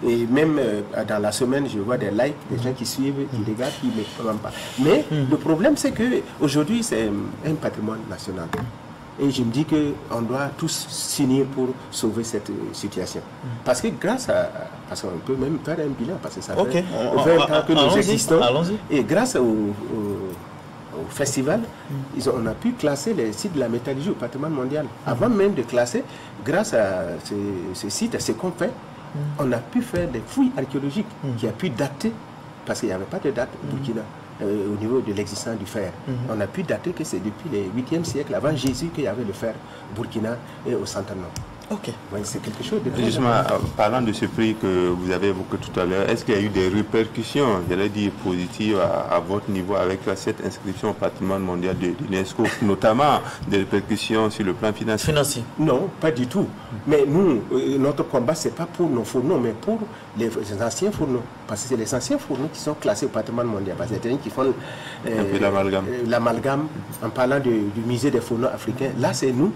et même dans la semaine, je vois des likes, des gens qui suivent, qui regardent, qui ne comprennent pas. Mais le problème, c'est qu'aujourd'hui, c'est un patrimoine national. Et je me dis qu'on doit tous s'unir pour sauver cette situation. Parce que parce qu'on peut même faire un bilan, parce que ça fait 20 ans que nous existons. Et grâce au festival, on a pu classer les sites de la métallurgie au patrimoine mondial. Avant même de classer, grâce à ce site, à ce qu'on fait, on a pu faire des fouilles archéologiques qui a pu dater, parce qu'il n'y avait pas de date au Burkina. Au niveau de l'existence du fer. On a pu dater que c'est depuis le 8e siècle avant Jésus qu'il y avait le fer au Burkina et au Centenaire. Ok. Oui, c'est quelque chose de très Justement, parlant de ce prix que vous avez évoqué tout à l'heure, est-ce qu'il y a eu des répercussions, j'allais dire positives, à votre niveau avec cette inscription au patrimoine mondial de l'UNESCO, notamment des répercussions sur le plan financier? Non, pas du tout. Mais nous, notre combat, ce n'est pas pour nos fourneaux, mais pour les anciens fourneaux. Parce que c'est les anciens fourneaux qui sont classés au patrimoine mondial. Parce que c'est eux qui font l'amalgame. En parlant du musée des fourneaux africains, là, c'est nous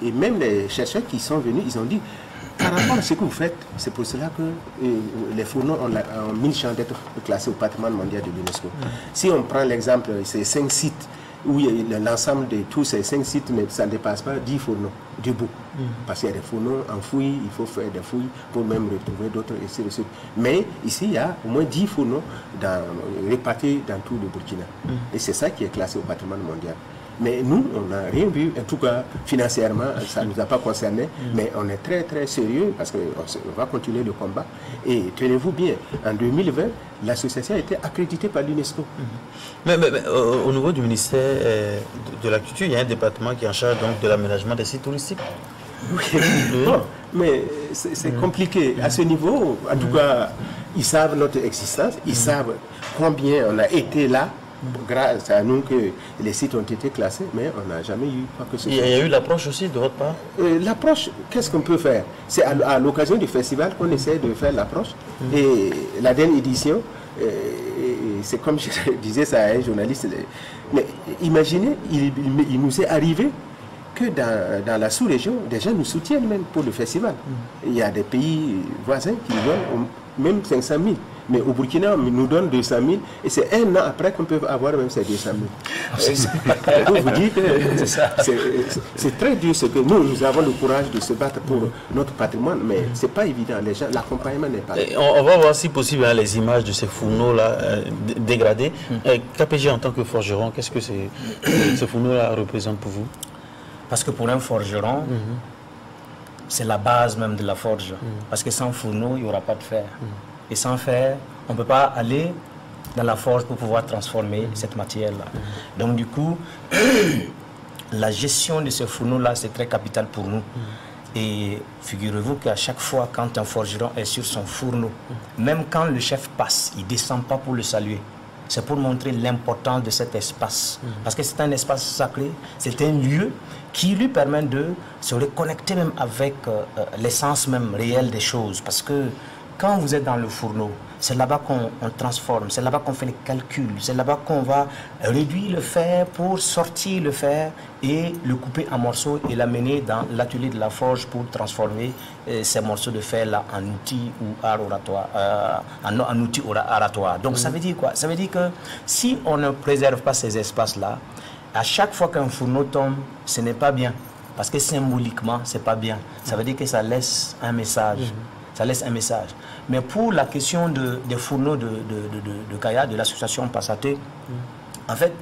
et même les chercheurs qui sont venus, ils ont dit, par rapport à ce que vous faites, c'est pour cela que les fourneaux ont mis chance d'être classés au patrimoine mondial de l'UNESCO. Si on prend l'exemple, ces 5 sites, où l'ensemble de tous ces 5 sites, mais ça ne dépasse pas 10 fourneaux debout. Parce qu'il y a des fourneaux enfouis, il faut faire des fouilles pour même retrouver d'autres, et ainsi de suite. Mais ici, il y a au moins 10 fourneaux répartis dans tout le Burkina. Et c'est ça qui est classé au patrimoine mondial. Mais nous, on n'a rien vu, en tout cas financièrement, ça ne nous a pas concerné, mais on est très très sérieux parce qu'on va continuer le combat. Et tenez-vous bien, en 2020, l'association a été accréditée par l'UNESCO. Mais au niveau du ministère de la Culture, il y a un département qui est en charge donc de l'aménagement des sites touristiques. Oui, bon, mais c'est compliqué. À ce niveau, en tout cas, ils savent notre existence, ils savent combien on a été là. Grâce à nous que les sites ont été classés, mais on n'a jamais eu quoi que ce soit. Il y a eu l'approche aussi de votre part? L'approche, qu'est-ce qu'on peut faire? C'est à l'occasion du festival qu'on essaie de faire l'approche. Et la dernière édition, c'est comme je disais ça à un journaliste, mais imaginez, il nous est arrivé que dans la sous-région, des gens nous soutiennent même pour le festival. Il y a des pays voisins qui nous donnent même 500 000. Mais au Burkina, on nous donne 200 000 et c'est un an après qu'on peut avoir même ces 200 000. Je vous dis que c'est très dur ce que nous avons le courage de se battre pour notre patrimoine, mais ce n'est pas évident. Les gens, l'accompagnement n'est pas là. On va voir si possible les images de ces fourneaux-là dégradés. KPG, en tant que forgeron, qu'est-ce que ces fourneaux-là représentent pour vous? Parce que pour un forgeron, c'est la base même de la forge. Parce que sans fourneau, il n'y aura pas de fer. Et sans fer, on ne peut pas aller dans la forge pour pouvoir transformer cette matière-là. Donc du coup, la gestion de ce fourneau-là, c'est très capital pour nous. Et figurez-vous qu'à chaque fois, quand un forgeron est sur son fourneau, même quand le chef passe, il ne descend pas pour le saluer. C'est pour montrer l'importance de cet espace. Parce que c'est un espace sacré, c'est un lieu qui lui permet de se reconnecter même avec l'essence même réelle des choses. Parce que quand vous êtes dans le fourneau, c'est là-bas qu'on transforme, c'est là-bas qu'on fait les calculs, c'est là-bas qu'on va réduire le fer pour sortir le fer et le couper en morceaux et l'amener dans l'atelier de la forge pour transformer ces morceaux de fer-là en outils ou art oratoire, en outils oratoires. Donc ça veut dire quoi? Ça veut dire que si on ne préserve pas ces espaces-là, à chaque fois qu'un fourneau tombe, ce n'est pas bien. Parce que symboliquement, ce n'est pas bien. Ça veut dire que ça laisse un message. Ça laisse un message. Mais pour la question des fourneaux de Kaya, de l'association Passaté, en fait,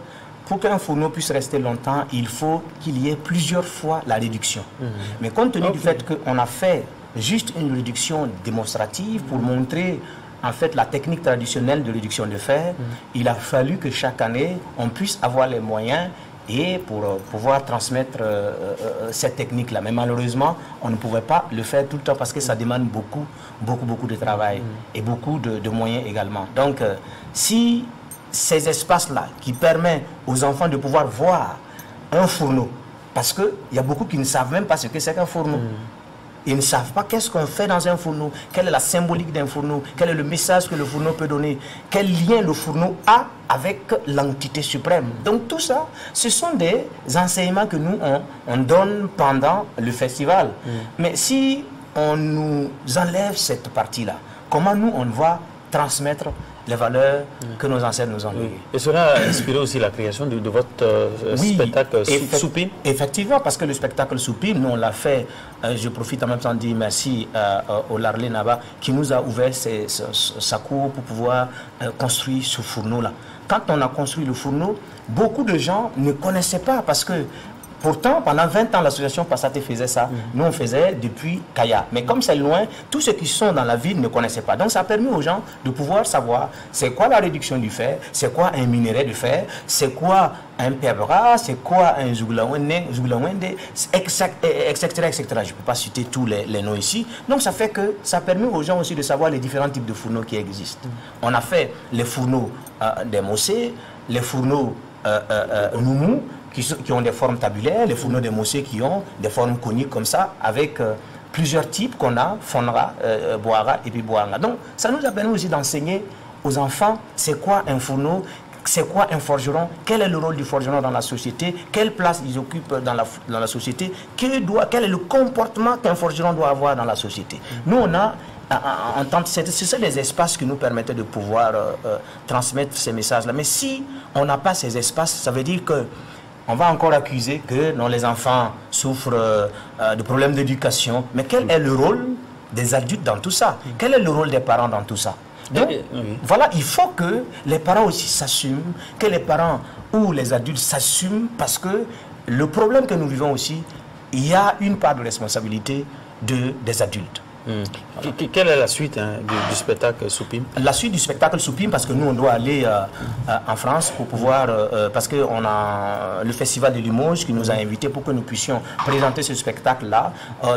pour qu'un fourneau puisse rester longtemps, il faut qu'il y ait plusieurs fois la réduction. Mais compte tenu du fait qu'on a fait juste une réduction démonstrative pour montrer en fait la technique traditionnelle de réduction de fer, il a fallu que chaque année, on puisse avoir les moyens et pour pouvoir transmettre cette technique-là. Mais malheureusement, on ne pouvait pas le faire tout le temps parce que ça demande beaucoup de travail et beaucoup de moyens également. Donc, si ces espaces-là qui permettent aux enfants de pouvoir voir un fourneau, parce qu'il y a beaucoup qui ne savent même pas ce que c'est qu'un fourneau. Ils ne savent pas qu'est-ce qu'on fait dans un fourneau, quelle est la symbolique d'un fourneau, quel est le message que le fourneau peut donner, quel lien le fourneau a avec l'entité suprême. Donc tout ça, ce sont des enseignements que nous, on donne pendant le festival. Mais si on nous enlève cette partie-là, comment nous, on va transmettre les valeurs que nos ancêtres nous ont léguées. Et cela a inspiré aussi la création de votre spectacle Soupim. Effectivement, parce que le spectacle Soupim, nous on l'a fait, je profite en même temps de dire merci au Larlé Naba qui nous a ouvert sa cour pour pouvoir construire ce fourneau-là. Quand on a construit le fourneau, beaucoup de gens ne connaissaient pas parce que pourtant, pendant 20 ans, l'association Passaté faisait ça. Nous, on faisait depuis Kaya. Mais comme c'est loin, tous ceux qui sont dans la ville ne connaissaient pas. Donc, ça a permis aux gens de pouvoir savoir c'est quoi la réduction du fer, c'est quoi un minerai de fer, c'est quoi un pebra, c'est quoi un zouglaouende, etc. Je ne peux pas citer tous les noms ici. Donc, ça fait que ça permet aux gens aussi de savoir les différents types de fourneaux qui existent. On a fait les fourneaux des Mossé, les fourneaux Noumou, qui ont des formes tabulaires, les fourneaux de Mossé qui ont des formes coniques comme ça, avec plusieurs types qu'on a, Fonra, Boara et puis Boanga. Donc, ça nous a permis aussi d'enseigner aux enfants c'est quoi un fourneau, c'est quoi un forgeron, quel est le rôle du forgeron dans la société, quelle place ils occupent dans la société, quel est le comportement qu'un forgeron doit avoir dans la société. Nous, on a ce sont des espaces qui nous permettaient de pouvoir transmettre ces messages-là. Mais si on n'a pas ces espaces, ça veut dire que on va encore accuser que non, les enfants souffrent de problèmes d'éducation. Mais quel est le rôle des adultes dans tout ça? Quel est le rôle des parents dans tout ça? Donc, voilà, il faut que les parents aussi s'assument, que les parents ou les adultes s'assument, parce que le problème que nous vivons aussi, il y a une part de responsabilité des adultes. Quelle est la suite du spectacle Soupim? La suite du spectacle Soupim, parce que nous, on doit aller en France pour pouvoir... parce qu'on a le festival de Limoges qui nous a invités pour que nous puissions présenter ce spectacle-là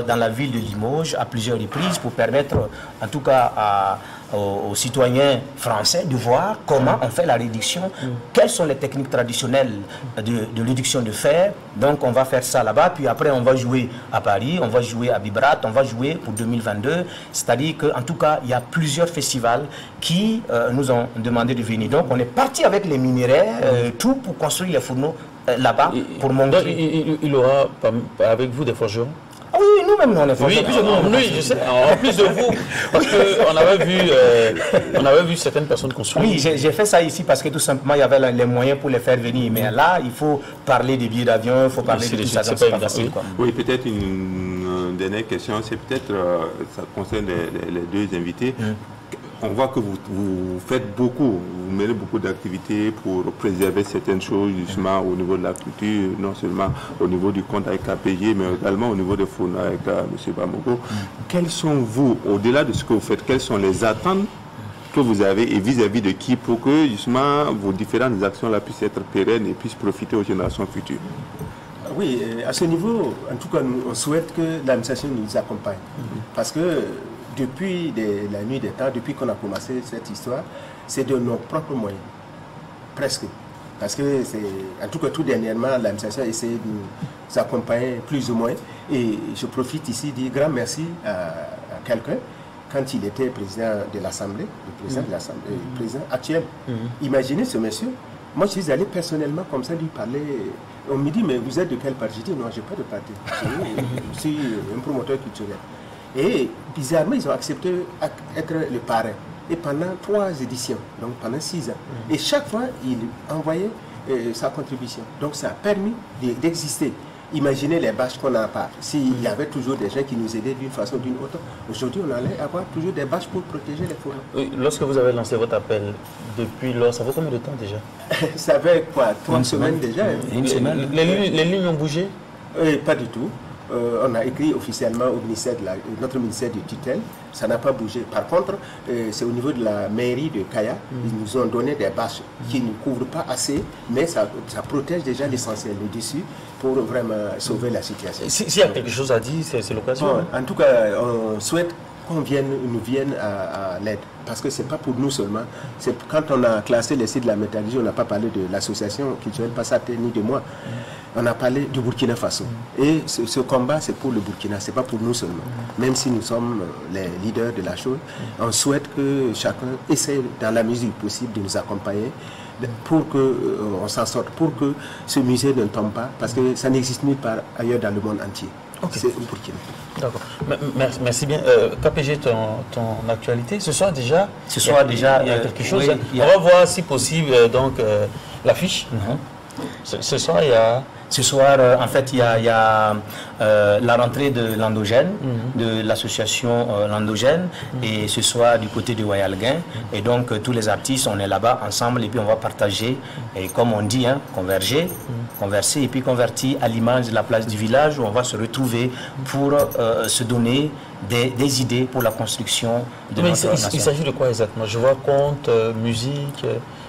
dans la ville de Limoges à plusieurs reprises pour permettre, en tout cas, aux citoyens français de voir comment on fait la réduction, quelles sont les techniques traditionnelles de réduction de fer. Donc on va faire ça là-bas, puis après on va jouer à Paris, on va jouer à Bibrat, on va jouer pour 2022. C'est-à-dire qu'en tout cas, il y a plusieurs festivals qui nous ont demandé de venir. Donc on est parti avec les minerais, tout pour construire les fourneaux là-bas, pour montrer... Il aura avec vous des forgerons? Ah oui, nous-mêmes, on est forgerons. Oui, je sais. En plus de vous, parce qu'on avait vu certaines personnes construire. Oui, j'ai fait ça ici parce que tout simplement, il y avait les moyens pour les faire venir. Mais là, il faut parler des billets d'avion, il faut parler de tout ça. Donc c'est pas facile. Oui, peut-être une dernière question. C'est peut-être, ça concerne les deux invités. On voit que vous faites beaucoup, vous menez beaucoup d'activités pour préserver certaines choses justement au niveau de la culture, non seulement au niveau du compte avec KPG, mais également au niveau des fourneaux avec M. Bamoko. Quels sont vous, au-delà de ce que vous faites, quelles sont les attentes que vous avez et vis-à-vis de qui pour que justement vos différentes actions là puissent être pérennes et puissent profiter aux générations futures? Oui, à ce niveau, en tout cas, on souhaite que l'administration nous accompagne. Parce que depuis la nuit des temps, depuis qu'on a commencé cette histoire, c'est de nos propres moyens. Presque. Parce que, en tout cas, tout dernièrement, l'administration a essayé de nous accompagner plus ou moins. Et je profite ici de dire grand merci à quelqu'un quand il était président de l'Assemblée, le président de l'Assemblée, le président actuel. Imaginez ce monsieur. Moi, je suis allé personnellement comme ça lui parler. On me dit, mais vous êtes de quel parti? Je dis, non, je n'ai pas de parti. Je suis un promoteur culturel. Et bizarrement, ils ont accepté d'être le parrain. Et pendant 3 éditions, donc pendant 6 ans. Et chaque fois, il envoyait sa contribution. Donc ça a permis d'exister. Imaginez les bâches qu'on n'a pas. S'il y avait toujours des gens qui nous aidaient d'une façon ou d'une autre, aujourd'hui on allait avoir toujours des bâches pour protéger les forêts. Oui, lorsque vous avez lancé votre appel, depuis lors, ça fait combien de temps déjà? Ça fait quoi? 3 semaines déjà. Une semaine. Les lignes ont bougé? Pas du tout. On a écrit officiellement au ministère notre ministère de tutelle, ça n'a pas bougé. Par contre, c'est au niveau de la mairie de Kaya, ils nous ont donné des bâches qui ne couvrent pas assez, mais ça protège déjà l'essentiel, le dessus, pour vraiment sauver la situation. S'il y a quelque chose à dire, c'est l'occasion. Bon, en tout cas, on souhaite qu'on nous vienne à l'aide. Parce que ce n'est pas pour nous seulement. Quand on a classé les sites de la métallurgie, on n'a pas parlé de l'association culturelle Passate ni de moi. On a parlé du Burkina Faso. Et ce combat, c'est pour le Burkina, ce n'est pas pour nous seulement. Même si nous sommes les leaders de la chose, on souhaite que chacun essaie, dans la mesure possible, de nous accompagner pour qu'on s'en sorte, pour que ce musée ne tombe pas, parce que ça n'existe nulle part ailleurs dans le monde entier. Okay. C'est au Burkina. D'accord. Merci bien. KPG, ton actualité, ce soir déjà, il y a quelque chose. Oui, on va voir si possible l'affiche. Ce soir, il y a... Ce soir, en fait, il y a la rentrée de l'endogène, de l'association l'endogène, et ce soir du côté de Wayalguin. Et donc, tous les artistes, on est là-bas ensemble, et puis on va partager, et comme on dit, converger, converser, et puis convertir à l'image de la place du village, où on va se retrouver pour se donner des idées pour la construction de notre nation. Il s'agit de quoi exactement? Je vois conte, musique...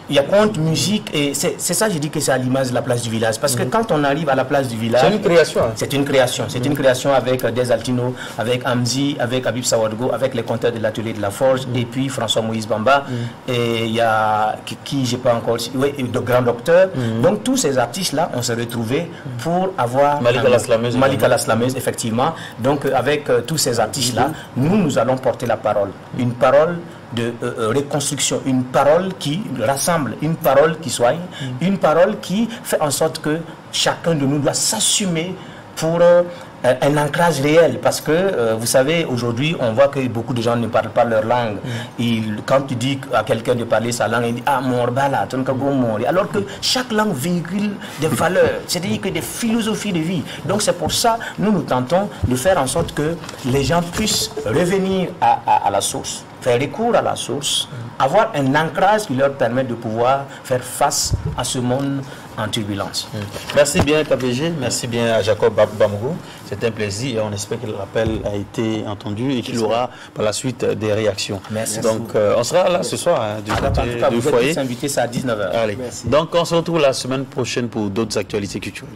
Il y a conte, musique, et c'est ça, je dis que c'est à l'image de la place du village. Parce que quand on arrive à la place du village... C'est une création. Hein. C'est une création. C'est une création avec des Altinos, avec Amzi, avec Habib Sawadgo, avec les conteurs de l'atelier de la Forge, et puis François-Moïse Bamba, et il y a qui j'ai pas encore... Oui, de grands docteurs. Donc tous ces artistes-là, on s'est retrouvés pour avoir... Malika la Slameuse, effectivement. Donc avec tous ces artistes-là, nous allons porter la parole. Une parole de reconstruction, une parole qui rassemble, une parole qui soigne, une parole qui fait en sorte que chacun de nous doit s'assumer pour un ancrage réel, parce que vous savez, aujourd'hui on voit que beaucoup de gens ne parlent pas leur langue. Quand tu dis à quelqu'un de parler sa langue, il dit ah morbala, alors que chaque langue véhicule des valeurs, c'est-à-dire que des philosophies de vie. Donc c'est pour ça nous tentons de faire en sorte que les gens puissent revenir à la source, faire recours à la source, avoir un ancrage qui leur permet de pouvoir faire face à ce monde en turbulence. Merci bien KPG, merci bien à Jacob Bamugou. C'est un plaisir et on espère que l'appel a été entendu et qu'il aura par la suite des réactions. Merci. Donc on sera là ce soir du côté du foyer. Vous êtes invités à 19h. Allez. Donc on se retrouve la semaine prochaine pour d'autres actualités culturelles.